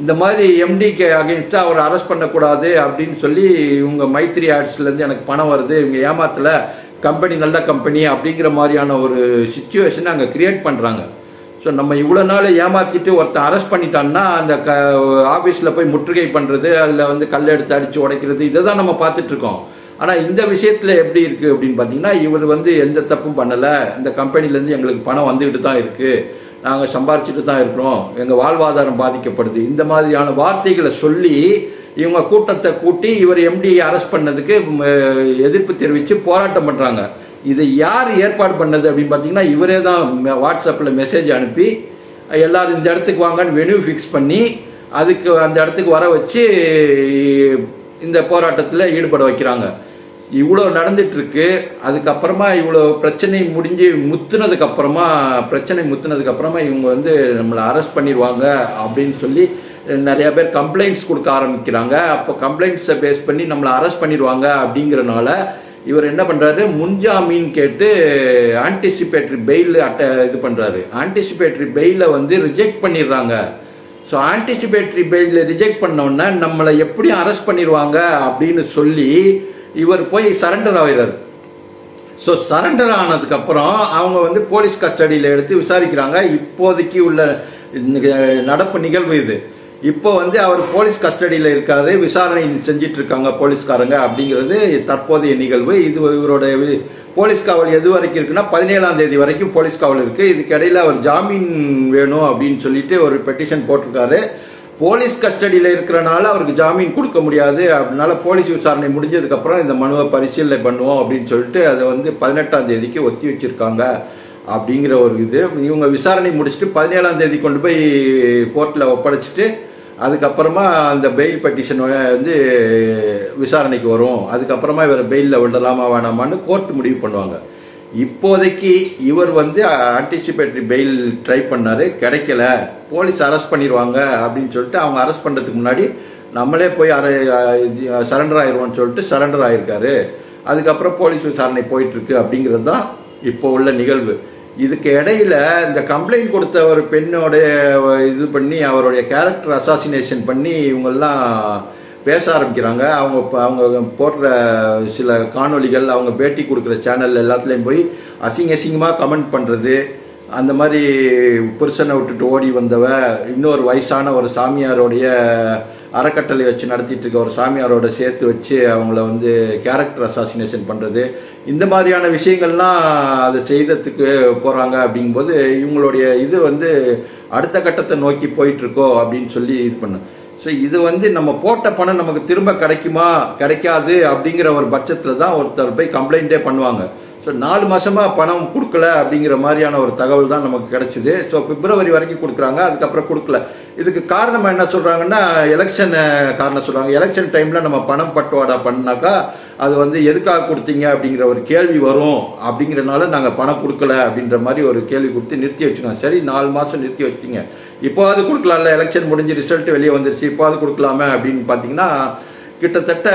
இந்த மாதிரி எம்டிக்கு அகைன்ஸ்டா அவர் அரெஸ்ட் பண்ணக்கூடாது அப்படின்னு சொல்லி இவங்க மைத்ரி ஆட்ஸ்லேருந்து எனக்கு பணம் வருது, இவங்க ஏமாத்தல, கம்பெனி நல்ல கம்பெனி அப்படிங்கிற மாதிரியான ஒரு சிச்சுவேஷனை அங்கே கிரியேட் பண்ணுறாங்க. ஸோ நம்ம இவ்வளோ நாள் ஏமாற்றிட்டு ஒருத்தன் அரெஸ்ட் பண்ணிட்டான்னா அந்த ஆஃபீஸில் போய் முற்றுகை பண்ணுறது, அதில் வந்து கல் எடுத்து அடித்து உடைக்கிறது, இதை தான் நம்ம பார்த்துட்ருக்கோம். ஆனால் இந்த விஷயத்தில் எப்படி இருக்குது அப்படின்னு பார்த்தீங்கன்னா, இவர் வந்து எந்த தப்பும் பண்ணலை, இந்த கம்பெனிலேருந்து எங்களுக்கு பணம் வந்துக்கிட்டு தான் இருக்குது, நாங்கள் சம்பாரிச்சுட்டு தான் இருக்கிறோம், எங்கள் வாழ்வாதாரம் பாதிக்கப்படுது, இந்த மாதிரியான வார்த்தைகளை சொல்லி இவங்க கூட்டத்தை கூட்டி இவர் எம்டி அரெஸ்ட் பண்ணதுக்கு எதிர்ப்பு தெரிவித்து போராட்டம் பண்ணுறாங்க. இதை யார் ஏற்பாடு பண்ணது அப்படின்னு பார்த்தீங்கன்னா, இவரே தான் வாட்ஸ்அப்பில் மெசேஜ் அனுப்பி எல்லாரும் இந்த இடத்துக்கு வாங்கன்னு வென்யூ ஃபிக்ஸ் பண்ணி அதுக்கு அந்த இடத்துக்கு வர வச்சு இந்த போராட்டத்தில் ஈடுபட வைக்கிறாங்க. இவ்வளோ நடந்துட்டு இருக்கு. அதுக்கப்புறமா இவ்வளோ பிரச்சனை முடிஞ்சு பிரச்சனை முத்துனதுக்கு அப்புறமா இவங்க வந்து நம்மளை அரெஸ்ட் பண்ணிடுவாங்க அப்படின்னு சொல்லி நிறைய பேர் கம்ப்ளைண்ட்ஸ் கொடுக்க ஆரம்பிக்கிறாங்க. அப்போ கம்ப்ளைண்ட்ஸை பேஸ் பண்ணி நம்மளை அரெஸ்ட் பண்ணிடுவாங்க அப்படிங்கிறனால இவர் என்ன பண்றாரு, முன்ஜாமீன் கேட்டு ஆன்டிசிபேட்டரி பெயில் இது பண்றாரு. ஆன்டிசிபேட்டரி பெயிலை வந்து ரிஜெக்ட் பண்ணிடுறாங்க. ஸோ ஆன்டிசிபேட்டரி பெயில் ரிஜெக்ட் பண்ணோன்னா நம்மளை எப்படியும் அரெஸ்ட் பண்ணிடுவாங்க அப்படின்னு சொல்லி இவர் போய் சரண்டர் ஆகிறார். ஸோ சரண்டர் ஆனதுக்கு அப்புறம் அவங்க வந்து போலீஸ் கஸ்டடியில் எடுத்து விசாரிக்கிறாங்க. இப்போதைக்கு உள்ள நடப்பு நிகழ்வு இது. இப்போ வந்து அவர் போலீஸ் கஸ்டடியில் இருக்காரு, விசாரணை செஞ்சிட்டு இருக்காங்க போலீஸ்காரங்க அப்படிங்கிறது தற்போதைய நிகழ்வு. இது இவரோட போலீஸ் காவல் எது வரைக்கும் இருக்குன்னா 17ஆம் தேதி வரைக்கும் போலீஸ் காவல் இருக்கு. இதுக்கு இடையில அவர் ஜாமீன் வேணும் அப்படின்னு சொல்லிட்டு ஒரு பெட்டிஷன் போட்டிருக்காரு. போலீஸ் கஸ்டடியில் இருக்கிறனால அவருக்கு ஜாமீன் கொடுக்க முடியாது, அதனால போலீஸ் விசாரணை முடிஞ்சதுக்கு அப்புறம் இந்த மனுவை பரிசீலனை பண்ணுவோம் அப்படின்னு சொல்லிட்டு அதை வந்து 18ஆம் தேதிக்கு ஒத்தி வச்சிருக்காங்க அப்படிங்கிற ஒரு இது. இவங்க விசாரணை முடிச்சுட்டு 17ஆம் தேதி கொண்டு போய் கோர்ட்டில் ஒப்படைச்சிட்டு அதுக்கப்புறமா அந்த பெயில் பெட்டிஷன் வந்து விசாரணைக்கு வரும். அதுக்கப்புறமா இவர் பெயிலில் விடலாமா வேணாமான்னு கோர்ட் முடிவு பண்ணுவாங்க. இப்போதைக்கு இவர் வந்து ஆன்டிசிபேட்டரி பெயில் ட்ரை பண்ணாரு, கிடைக்கல, போலீஸ் அரெஸ்ட் பண்ணிடுவாங்க அப்படின்னு சொல்லிட்டு அவங்க அரெஸ்ட் பண்ணுறதுக்கு முன்னாடி நம்மளே போய் சரண்டர் ஆயிடுவோம்னு சொல்லிட்டு சரண்டர் ஆயிருக்காரு. அதுக்கப்புறம் போலீஸ் விசாரணை போயிட்டு இருக்கு அப்படிங்கிறது தான் இப்போ உள்ள நிகழ்வு. இதுக்கு இடையில இந்த கம்ப்ளைண்ட் கொடுத்த ஒரு பெண்ணோட இது பண்ணி அவருடைய கேரக்டர் அசாசினேஷன் பண்ணி இவங்கெல்லாம் பேச ஆரம்பிக்கிறாங்க. அவங்க போடுற சில காணொலிகள், அவங்க பேட்டி கொடுக்குற சேனல் எல்லாத்துலேயும் போய் அசிங்கமாக கமெண்ட் பண்ணுறது, அந்த மாதிரி புருஷனை விட்டுட்டு ஓடி வந்தவ இன்னொரு வயசான ஒரு சாமியாரோடைய அறக்கட்டளை வச்சு நடத்திட்டு இருக்க ஒரு சாமியாரோட சேர்த்து வச்சு அவங்கள வந்து கேரக்டர் அசாசினேஷன் பண்ணுறது, இந்த மாதிரியான விஷயங்கள்லாம் அதை செய்ததுக்கு போகிறாங்க. அப்படிங்கும்போது இவங்களுடைய இது வந்து அடுத்த கட்டத்தை நோக்கி போயிட்டுருக்கோ அப்படின்னு சொல்லி இது பண்ண. ஸோ இது வந்து நம்ம போட்ட பணம் நமக்கு திரும்ப கிடைக்குமா கிடைக்காது அப்படிங்கிற ஒரு பட்சத்தில் தான் ஒருத்தர் போய் கம்ப்ளைண்ட்டே பண்ணுவாங்க. ஸோ 4 மாசமா பணம் கொடுக்கல அப்படிங்கிற மாதிரியான ஒரு தகவல் தான் நமக்கு கிடைச்சிது. ஸோ பிப்ரவரி வரைக்கும் கொடுக்குறாங்க, அதுக்கப்புறம் கொடுக்கல. இதுக்கு காரணம் என்ன சொல்றாங்கன்னா, எலெக்ஷன் காரணம் சொல்றாங்க. எலெக்ஷன் டைம்ல நம்ம பணம் பட்டுவாடா பண்ணாக்கா அது வந்து எதுக்காக கொடுத்தீங்க அப்படிங்கிற ஒரு கேள்வி வரும், அப்படிங்கிறனால நாங்கள் பணம் கொடுக்கல அப்படின்ற மாதிரி ஒரு கேள்வி கொடுத்து நிறுத்தி வச்சுக்கோங்க. சரி, 4 மாசம் நிறுத்தி வச்சிட்டீங்க, இப்போவாது கொடுக்கலாம்ல, எலெக்ஷன் முடிஞ்சு ரிசல்ட் வெளியே வந்துருச்சு, இப்போவாது கொடுக்கலாமே அப்படின்னு பார்த்தீங்கன்னா கிட்டத்தட்ட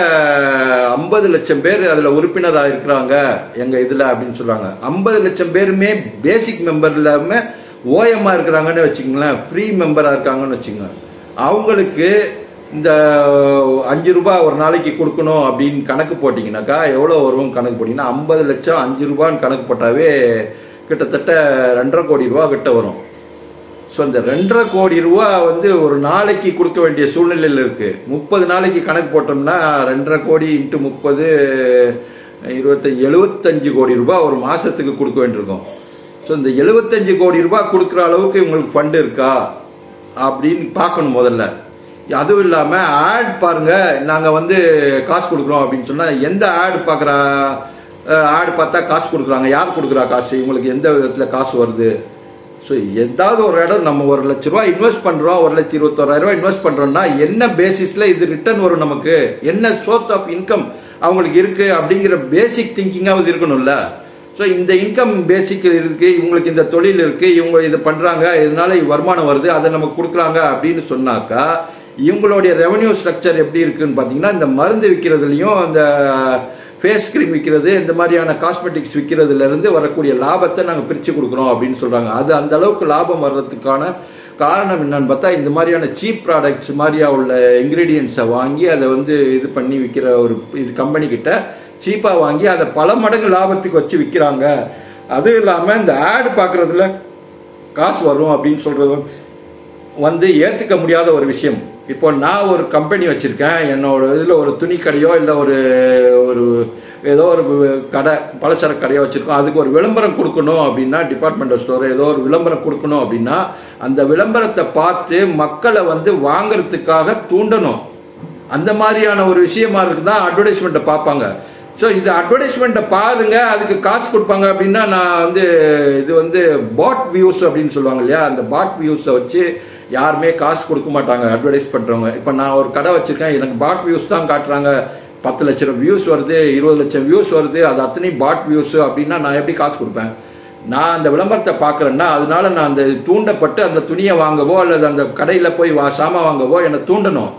50 லட்சம் பேர் அதில் உறுப்பினராக இருக்கிறாங்க எங்கள் இதில் அப்படின்னு சொல்கிறாங்க. 50 லட்சம் பேருமே பேசிக் மெம்பர் இல்லாமல் ஓஎம்மாக இருக்கிறாங்கன்னு வச்சுக்கோங்களேன், ஃப்ரீ மெம்பராக இருக்காங்கன்னு வச்சுக்கோங்க. அவங்களுக்கு இந்த 5 ரூபாய் ஒரு நாளைக்கு கொடுக்கணும் அப்படின்னு கணக்கு போட்டிங்கனாக்கா எவ்வளோ வரும் கணக்கு போட்டிங்கன்னா 50 லட்சம் 5 ரூபான்னு கணக்கு போட்டாவே கிட்டத்தட்ட 2.5 கோடி ரூபா கிட்ட வரும். ஸோ இந்த 2.5 கோடி ரூபா வந்து ஒரு நாளைக்கு கொடுக்க வேண்டிய சூழ்நிலையில் இருக்கு. 30 நாளைக்கு கணக்கு போட்டோம்னா 2.5 கோடி இன்ட்டு 30 75 கோடி ரூபாய் ஒரு மாசத்துக்கு கொடுக்க வேண்டியிருக்கும். ஸோ இந்த 75 கோடி ரூபாய் கொடுக்குற அளவுக்கு உங்களுக்கு ஃபண்ட் இருக்கா அப்படின்னு பார்க்கணும் முதல்ல. அதுவும் இல்லாமல் ஆட் பாருங்க, நாங்கள் வந்து காசு கொடுக்குறோம் அப்படின்னு சொன்னால் எந்த ஆட் பார்க்குறா, ஆட் பார்த்தா காசு கொடுக்குறாங்க, யார் கொடுக்குறா காசு, இவங்களுக்கு எந்த விதத்தில் காசு வருது. ஸோ ஏதாவது ஒரு இடம் நம்ம 1 லட்ச ரூபா இன்வெஸ்ட் பண்ணுறோம், 1,21,000 இன்வெஸ்ட் பண்ணுறோம்னா என்ன பேசிஸில் இது ரிட்டர்ன் வரும், நமக்கு என்ன சோர்ஸ் ஆஃப் இன்கம் அவங்களுக்கு இருக்குது அப்படிங்கிற பேசிக் திங்கிங்காவது இருக்கணும்ல. ஸோ இந்த இன்கம் பேசிக் இருக்குது, இவங்களுக்கு இந்த தொழில் இருக்குது, இவங்க இதை பண்ணுறாங்க, இதனால வருமானம் வருது, அதை நமக்கு கொடுக்குறாங்க அப்படின்னு சொன்னாக்கா இவங்களுடைய ரெவன்யூ ஸ்ட்ரக்சர் எப்படி இருக்குன்னு பார்த்தீங்கன்னா, இந்த மருந்து விற்கிறதுலையும் இந்த ஃபேஸ் கிரீம் விற்கிறது, இந்த மாதிரியான காஸ்மெட்டிக்ஸ் விற்கிறதுலேருந்து வரக்கூடிய லாபத்தை நாங்கள் பிரித்து கொடுக்குறோம் அப்படின்னு சொல்கிறாங்க. அது அந்த அளவுக்கு லாபம் வர்றதுக்கான காரணம் என்னன்னு பார்த்தா இந்த மாதிரியான சீப் ப்ராடக்ட்ஸ் மாதிரியா உள்ள இன்கிரீடியன்ஸை வாங்கி அதை வந்து இது பண்ணி விற்கிற ஒரு இது கம்பெனி கிட்ட சீப்பாக வாங்கி அதை பல மடங்கு லாபத்துக்கு வச்சு விற்கிறாங்க. அதுவும் இல்லாமல் இந்த ஆடு பார்க்குறதுல காசு வரும் அப்படின்னு சொல்கிறது வந்து ஏற்றுக்க முடியாத ஒரு விஷயம். இப்போ நான் ஒரு கம்பெனி வச்சுருக்கேன், என்னோட இதில் ஒரு துணி கடையோ இல்லை ஒரு ஒரு ஏதோ ஒரு கடை பலசரக்கு கடையோ வச்சுருக்கோம். அதுக்கு ஒரு விளம்பரம் கொடுக்கணும் அப்படின்னா, டிபார்ட்மெண்டல் ஸ்டோர் ஏதோ ஒரு விளம்பரம் கொடுக்கணும் அப்படின்னா அந்த விளம்பரத்தை பார்த்து மக்களை வந்து வாங்கிறதுக்காக தூண்டணும். அந்த மாதிரியான ஒரு விஷயமா இருக்குதான் அட்வர்டைஸ்மெண்ட்டை பார்ப்பாங்க. ஸோ இது அட்வர்டைஸ்மெண்ட்டை பாருங்க, அதுக்கு காசு கொடுப்பாங்க அப்படின்னா நான் வந்து இது வந்து பாட் வியூஸ் அப்படின்னு சொல்லுவாங்க இல்லையா, அந்த பாட் வியூஸை வச்சு யாருமே காசு கொடுக்க மாட்டாங்க அட்வர்டைஸ் பண்ணுறவங்க. இப்போ நான் ஒரு கடை வச்சுருக்கேன், எனக்கு பாட் வியூஸ் தான் காட்டுறாங்க, 10 லட்சம் வியூஸ் வருது, 20 லட்சம் வியூஸ் வருது, அது அத்தனையும் பாட் வியூஸ் அப்படின்னா நான் எப்படி காசு கொடுப்பேன்? நான் அந்த விளம்பரத்தை பார்க்குறேன்னா அதனால நான் அந்த தூண்டப்பட்டு அந்த துணியை வாங்கவோ அல்லது அந்த கடையில் போய் சாமான் வாங்கவோ என்னை தூண்டணும்.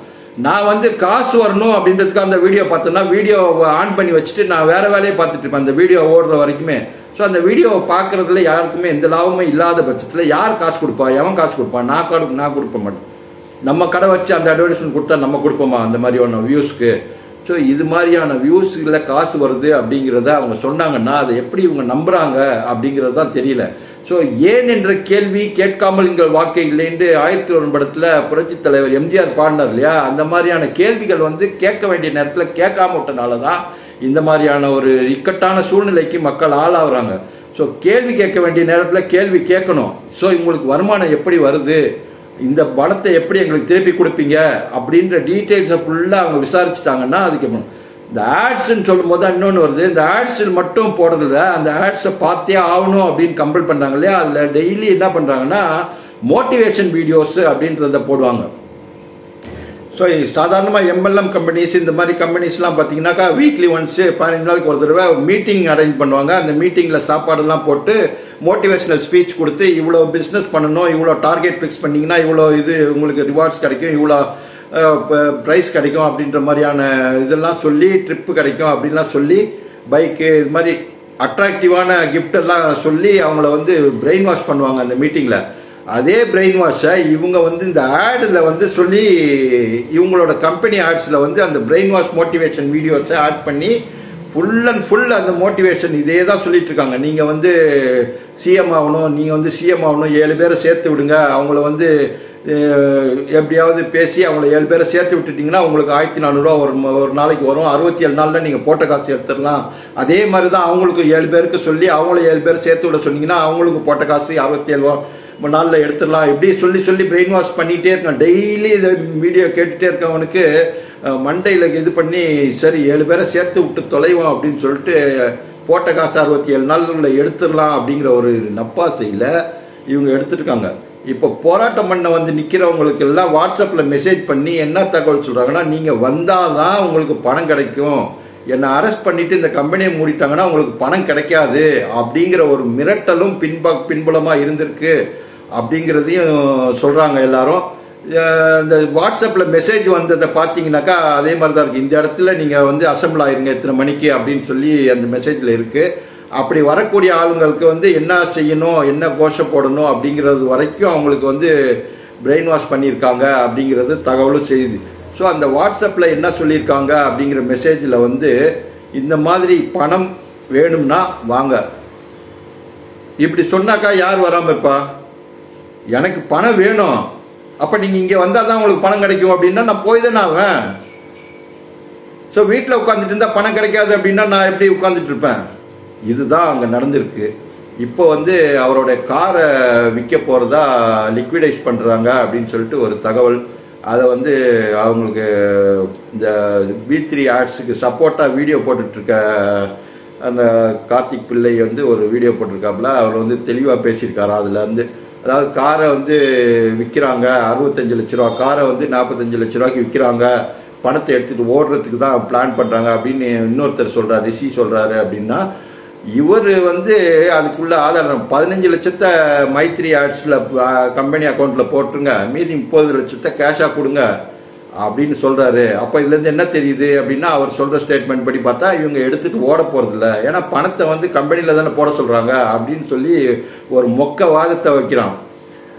நான் வந்து காசு வரணும் அப்படின்றதுக்கு அந்த வீடியோ பார்த்தேன்னா வீடியோ ஆன் பண்ணி வச்சுட்டு நான் வேற வேலையை பார்த்துட்டு இருப்பேன் அந்த வீடியோ ஓடுற வரைக்குமே. ஸோ அந்த வீடியோவை பார்க்கறதுல யாருக்குமே எந்த லாபமும் இல்லாத பட்சத்தில் யார் காசு கொடுப்பா? எவன் காசு கொடுப்பான்? நான் கொடுக்க மாட்டேன். நம்ம கடை வச்சு அந்த அட்வர்டைஸ்மெண்ட் கொடுத்தா நம்ம கொடுப்போமா அந்த மாதிரியான வியூஸ்க்கு? ஸோ இது மாதிரியான வியூஸில் காசு வருது அப்படிங்கிறத அவங்க சொன்னாங்கன்னா அதை எப்படி இவங்க நம்புறாங்க அப்படிங்கிறது தான் தெரியல. ஸோ ஏன் என்ற கேள்வி கேட்காமல் எங்கள் வாழ்க்கை இல்லைன்னு 1001 படத்தில் புரட்சி தலைவர் எம்ஜிஆர் பாடினார் இல்லையா, அந்த மாதிரியான கேள்விகள் வந்து கேட்க வேண்டிய நேரத்தில் கேட்காம விட்டனால தான் இந்த மாதிரியான ஒரு இக்கட்டான சூழ்நிலைக்கு மக்கள் ஆளாகிறாங்க. ஸோ கேள்வி கேட்க வேண்டிய நேரத்தில் கேள்வி கேட்கணும். ஸோ உங்களுக்கு வருமானம் எப்படி வருது, இந்த பணத்தை எப்படி எங்களுக்கு திருப்பி கொடுப்பீங்க அப்படின்ற டீட்டெயில்ஸை ஃபுல்லாக அவங்க விசாரிச்சுட்டாங்கன்னா அதுக்கு இந்த ஆட்ஸ்ன்னு சொல்லும் போது இன்னொன்று வருது, இந்த ஆட்ஸில் மட்டும் போடுறதில்ல, அந்த ஆட்ஸை பார்த்தே ஆகணும் அப்படின்னு கம்பல் பண்ணுறாங்க இல்லையா, அதில் டெய்லி என்ன பண்ணுறாங்கன்னா மோட்டிவேஷன் வீடியோஸ் அப்படின்றத போடுவாங்க. ஸோ சாதாரணமாக எம்எல்எம் கம்பெனிஸ் இந்த மாதிரி கம்பெனிஸ்லாம் பார்த்தீங்கன்னாக்கா வீக்லி ஒன்ஸு 15 நாளுக்கு ஒரு தடவை மீட்டிங் அரேஞ்ச் பண்ணுவாங்க. அந்த மீட்டிங்கில் சாப்பாடெல்லாம் போட்டு மோட்டிவேஷனல் ஸ்பீச் கொடுத்து இவ்வளோ பிஸ்னஸ் பண்ணணும், இவ்வளோ டார்கெட் ஃபிக்ஸ் பண்ணிங்கன்னா இவ்வளோ இது உங்களுக்கு ரிவார்ட்ஸ் கிடைக்கும், இவ்வளோ ப்ரைஸ் கிடைக்கும் அப்படின்ற மாதிரியான இதெல்லாம் சொல்லி ட்ரிப்பு கிடைக்கும் அப்படின்லாம் சொல்லி பைக்கு இது மாதிரி அட்ராக்டிவான கிஃப்ட் எல்லாம் சொல்லி அவங்கள வந்து பிரெயின் வாஷ் பண்ணுவாங்க அந்த மீட்டிங்கில். அதே பிரெயின் வாஷை இவங்க வந்து இந்த ஆடில் வந்து சொல்லி இவங்களோட கம்பெனி ஆட்ஸில் வந்து அந்த பிரெயின் வாஷ் மோட்டிவேஷன் வீடியோஸை ஆட் பண்ணி ஃபுல் அண்ட் ஃபுல் அந்த மோட்டிவேஷன் இதே தான் சொல்லிட்டு இருக்காங்க. நீங்கள் வந்து சிஎம் ஆகணும், நீங்கள் வந்து சிஎம் ஆகணும், 7 பேரை சேர்த்து விடுங்க, அவங்கள வந்து எப்படியாவது பேசி அவங்கள 7 பேரை சேர்த்து விட்டுட்டிங்கன்னா உங்களுக்கு 1400 ஒரு நாளைக்கு வரும், 67 நாளில் நீங்கள் போட்ட காசு எடுத்துடலாம். அதே மாதிரி தான் அவங்களுக்கு 7 பேருக்கு சொல்லி அவங்கள 7 பேர் சேர்த்து விட சொன்னீங்கன்னா அவங்களுக்கு போட்ட காசு 67 நாளில் எடுத்துடலாம். இப்படி சொல்லி சொல்லி பிரெயின் வாஷ் பண்ணிகிட்டே இருக்கான். டெய்லி இதை வீடியோ கேட்டுகிட்டே இருக்கவனுக்கு மண்டையில் இது பண்ணி சரி 7 பேரை சேர்த்து விட்டு தொலைவோம் அப்படின்னு சொல்லிட்டு போட்ட காசு 67 நாளில் எடுத்துடலாம் அப்படிங்கிற ஒரு நப்பாசையில் இவங்க எடுத்துருக்காங்க. இப்போ போராட்டம் பண்ண வந்து நிற்கிறவங்களுக்கு எல்லாம் வாட்ஸ்அப்பில் மெசேஜ் பண்ணி என்ன தகவல் சொல்கிறாங்கன்னா, நீங்கள் வந்தால் தான் உங்களுக்கு பணம் கிடைக்கும், என்னை அரெஸ்ட் பண்ணிவிட்டு இந்த கம்பெனியை மூடிட்டாங்கன்னா உங்களுக்கு பணம் கிடைக்காது அப்படிங்கிற ஒரு மிரட்டலும் பின்புலமாக இருந்திருக்கு அப்படிங்கிறதையும் சொல்கிறாங்க எல்லாரும். இந்த வாட்ஸ்அப்பில் மெசேஜ் வந்ததை பார்த்தீங்கன்னாக்கா அதே மாதிரி தான் இருக்குது. இந்த இடத்துல நீங்கள் வந்து அசம்பிள் ஆயிருங்க இத்தனை மணிக்கு அப்படின்னு சொல்லி அந்த மெசேஜில் இருக்குது. அப்படி வரக்கூடிய ஆளுங்களுக்கு வந்து என்ன செய்யணும், என்ன கோஷம் போடணும் அப்படிங்கிறது வரைக்கும் அவங்களுக்கு வந்து பிரெயின் வாஷ் பண்ணியிருக்காங்க அப்படிங்கிறது தகவலும் செய்யுது. ஸோ அந்த வாட்ஸ்அப்பில் என்ன சொல்லியிருக்காங்க அப்படிங்கிற மெசேஜில் வந்து இந்த மாதிரி பணம் வேணும்னா வாங்க, இப்படி சொன்னாக்கா யார் வராமல் இருப்பா? எனக்கு பணம் வேணும், அப்போ நீங்கள் இங்கே வந்தால் தான் உங்களுக்கு பணம் கிடைக்கும் அப்படின்னா நான் போய் தானே ஆவேன். ஸோ வீட்டில் உட்காந்துட்டு இருந்தால் பணம் கிடைக்காது அப்படின்னா நான் எப்படி உட்காந்துட்டு இருப்பேன்? இதுதான் அங்கே நடந்திருக்கு. இப்போ வந்து அவரோட காரை விற்க போகிறதா லிக்விடைஸ் பண்ணுறாங்க அப்படின்னு சொல்லிட்டு ஒரு தகவல். அதை வந்து அவங்களுக்கு இந்த V3 ஆட்ஸுக்கு சப்போர்ட்டாக வீடியோ போட்டுட்ருக்க அந்த கார்த்திக் பிள்ளை வந்து ஒரு வீடியோ போட்டிருக்காப்புல. அவர் வந்து தெளிவாக பேசியிருக்காரு. அதில் வந்து அதாவது காரை வந்து விற்கிறாங்க 65 லட்ச ரூபா, காரை வந்து 45 லட்ச ரூபாய்க்கு விற்கிறாங்க, பணத்தை எடுத்துகிட்டு ஓடுறதுக்கு தான் பிளான் பண்ணுறாங்க அப்படின்னு இன்னொருத்தர் சொல்கிறார், ரிஷி சொல்கிறாரு. அப்படின்னா இவர் வந்து அதுக்குள்ள ஆதாரம் 15 லட்சத்தை மைத்ரி ஆட்ஸில் கம்பெனி அக்கௌண்ட்டில் போட்டுருங்க, மீதி 30 லட்சத்தை கேஷாக கொடுங்க அப்படின்னு சொல்கிறாரு. அப்போ இதுலேருந்து என்ன தெரியுது அப்படின்னா அவர் சொல்கிற ஸ்டேட்மெண்ட் படி பார்த்தா இவங்க எடுத்துகிட்டு ஓட போகிறதில்ல, ஏன்னா பணத்தை வந்து கம்பெனியில் தானே போட சொல்கிறாங்க அப்படின்னு சொல்லி ஒரு மொக்க வாதத்தை வைக்கிறான்.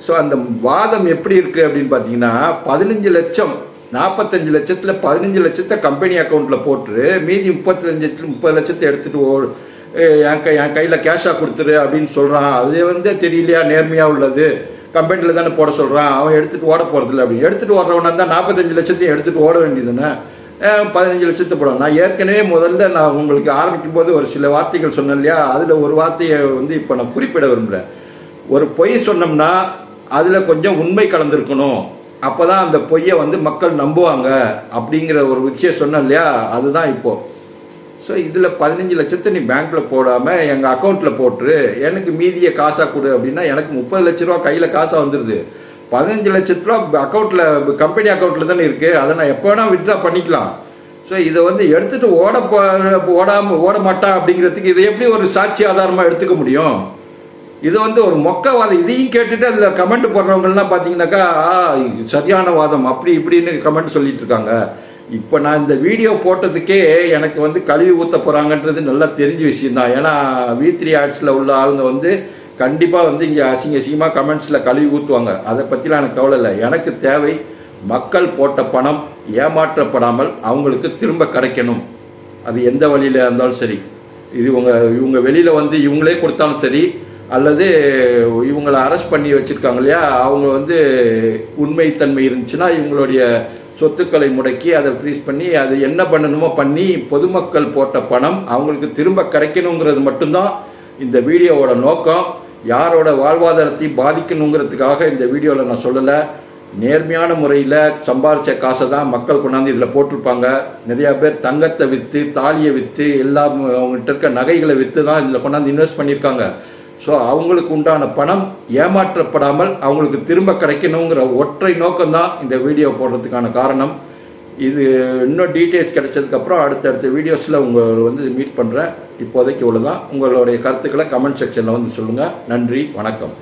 ஸோ அந்த வாதம் எப்படி இருக்குது அப்படின்னு பார்த்தீங்கன்னா 15 லட்சம் 45 லட்சத்தில் 15 லட்சத்தை கம்பெனி அக்கௌண்ட்டில் போட்டு மீதி 30 லட்சத்தை எடுத்துகிட்டு என் கையில் கேஷாக கொடுத்துரு அப்படின்னு சொல்கிறான். அது தெரியலையா நேர்மையாக உள்ளது, கம்பெனியில் தானே போட சொல்கிறான், அவன் எடுத்துகிட்டு ஓட போகிறதில்ல அப்படின்னு. எடுத்துகிட்டு ஓடுறவனா தான் 45 லட்சத்தையும் எடுத்துகிட்டு ஓட வேண்டியதுன்னு 15 லட்சத்தை போடும். நான் ஏற்கனவே முதல்ல நான் உங்களுக்கு ஆரம்பிக்கும் போது ஒரு சில வார்த்தைகள் சொன்னேன் இல்லையா, அதில் ஒரு வார்த்தையை இப்போ நான் குறிப்பிட விரும்புகிறேன். ஒரு பொய் சொன்னோம்னா அதில் கொஞ்சம் உண்மை கலந்துருக்கணும், அப்போ தான் அந்த பொய்யை மக்கள் நம்புவாங்க அப்படிங்கிற ஒரு விஷயம் சொன்னேன் இல்லையா, அதுதான் இப்போது. ஸோ இதில் 15 லட்சத்தை நீ பேங்க்கில் போடாமல் எங்கள் அக்கௌண்ட்டில் போட்டுரு, எனக்கு மீதியை காசாக கொடு அப்படின்னா எனக்கு 30 லட்ச ரூபா கையில் காசாக வந்துடுது. 15 லட்ச ரூபா அக்கௌண்ட்டில் கம்பெனி அக்கௌண்ட்டில் தானே இருக்குது, அதை நான் எப்போ வேணால் வித்ட்ரா பண்ணிக்கலாம். ஸோ இதை எடுத்துகிட்டு ஓட மாட்டான் அப்படிங்கிறதுக்கு இதை எப்படி ஒரு சாட்சி ஆதாரமாக எடுத்துக்க முடியும்? இது ஒரு மொக்கவாதம். இதையும் கேட்டுட்டு அதில் கமெண்ட் போடுறவங்கலாம் பார்த்தீங்கன்னாக்கா சரியான வாதம் அப்படி இப்படின்னு கமெண்ட் சொல்லிட்டு இருக்காங்க. இப்போ நான் இந்த வீடியோ போட்டதுக்கே எனக்கு கழுவி ஊற்ற போகிறாங்கன்றது நல்லா தெரிஞ்ச விஷயம்தான். ஏன்னா V3 ஆட்ஸில் உள்ள ஆளுங்க கண்டிப்பாக இங்கே அசிங்கமாக கமெண்ட்ஸில் கழுவி ஊற்றுவாங்க. அதை பற்றிலாம் எனக்கு கவலை இல்லை. எனக்கு தேவை மக்கள் போட்ட பணம் ஏமாற்றப்படாமல் அவங்களுக்கு திரும்ப கிடைக்கணும். அது எந்த வழியில் இருந்தாலும் சரி, இது இவங்க வெளியில் இவங்களே கொடுத்தாலும் சரி, அல்லது இவங்களை அரெஸ்ட் பண்ணி வச்சுருக்காங்க இல்லையா, அவங்க உண்மைத்தன்மை இருந்துச்சுன்னா இவங்களுடைய சொத்துக்களை முடக்கி அதை ஃப்ரீஸ் பண்ணி அதை என்ன பண்ணணுமோ பண்ணி பொதுமக்கள் போட்ட பணம் அவங்களுக்கு திரும்ப கிடைக்கணுங்கிறது மட்டும்தான் இந்த வீடியோவோட நோக்கம். யாரோட வாழ்வாதாரத்தை பாதிக்கணுங்கிறதுக்காக இந்த வீடியோவில் நான் சொல்லலை. நேர்மையான முறையில் சம்பாரித்த காசை தான் மக்கள் கொண்டாந்து இதில் போட்டிருப்பாங்க. நிறையா பேர் தங்கத்தை விற்று, தாலியை விற்று, எல்லாம் அவங்ககிட்ட இருக்க நகைகளை விற்று தான் இதில் கொண்டாந்து இன்வெஸ்ட் பண்ணியிருக்காங்க. ஸோ அவங்களுக்கு உண்டான பணம் ஏமாற்றப்படாமல் அவங்களுக்கு திரும்ப கிடைக்கணுங்கிற ஒற்றை நோக்கம்தான் இந்த வீடியோ போடுறதுக்கான காரணம். இது இன்னும் டீட்டெயில்ஸ் கிடைச்சதுக்கப்புறம் அடுத்தடுத்த வீடியோஸில் உங்களை மீட் பண்ணுறேன். இப்போதைக்கு இவ்வளோதான். உங்களுடைய கருத்துக்களை கமெண்ட் செக்ஷனில் சொல்லுங்கள். நன்றி, வணக்கம்.